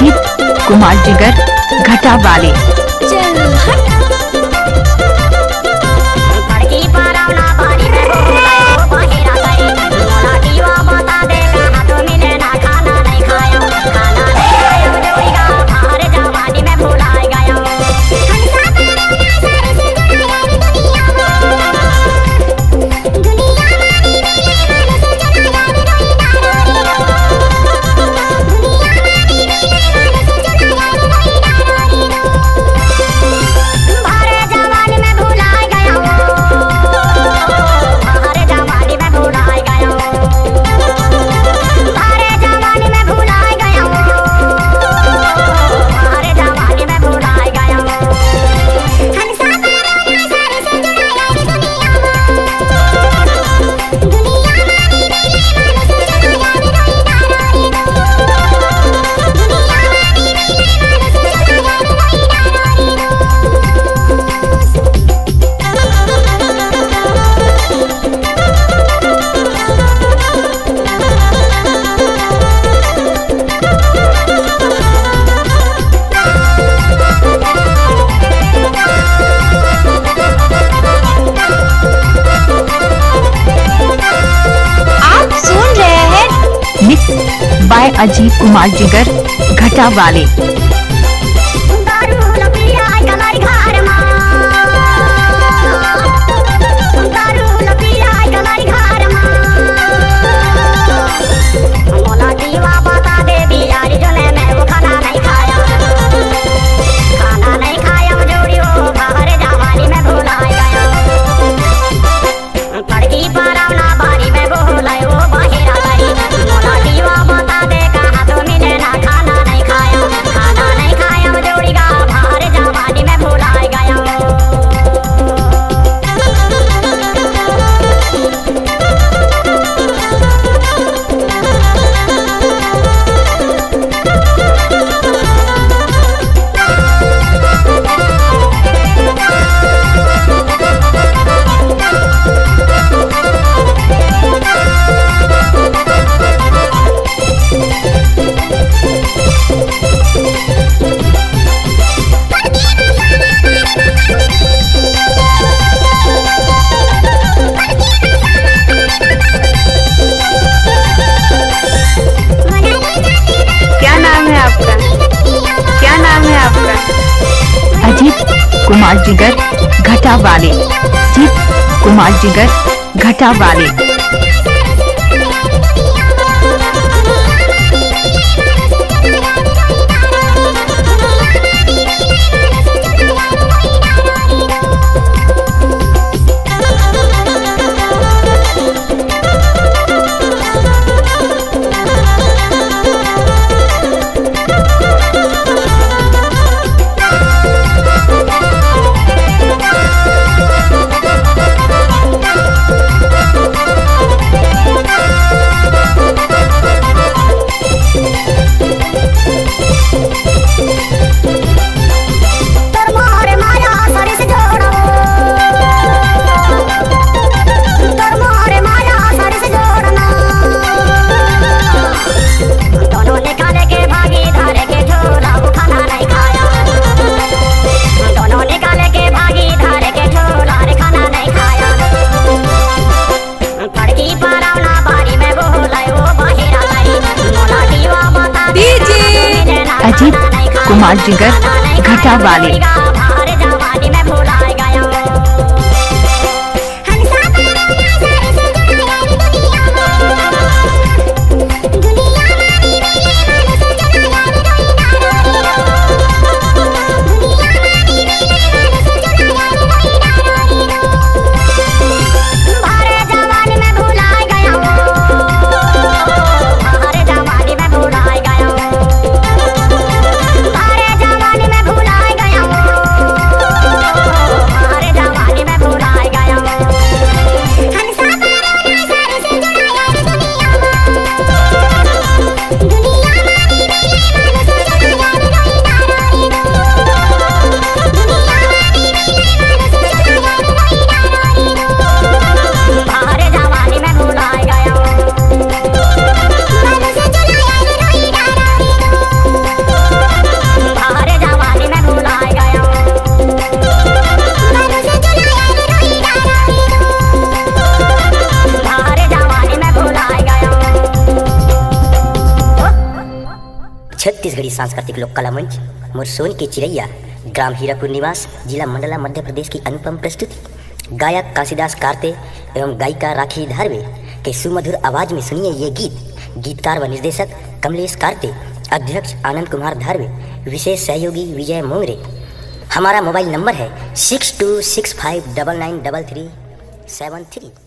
अजीत कुमार जिगर घटा वाले। बाय अजीत कुमार जिगर घटा वाले। कुमार जिगर घटा वाले। अजीत कुमार जिगर घटा वाले। अजीत कुमार जिगर घटा वाले। भुलाए गया छत्तीसगढ़ी सांस्कृतिक लोक कला मंच मुरसोन के चिरैया, ग्राम हीरापुर निवास, जिला मंडला, मध्य प्रदेश की अनुपम प्रस्तुति। गायक काशीदास कार्ते एवं गायिका राखी धारवे के सुमधुर आवाज में सुनिए ये गीत। गीतकार व निर्देशक कमलेश कार्ते, अध्यक्ष आनंद कुमार धारवे, विशेष सहयोगी विजय मोंगरे। हमारा मोबाइल नंबर है 6265993373।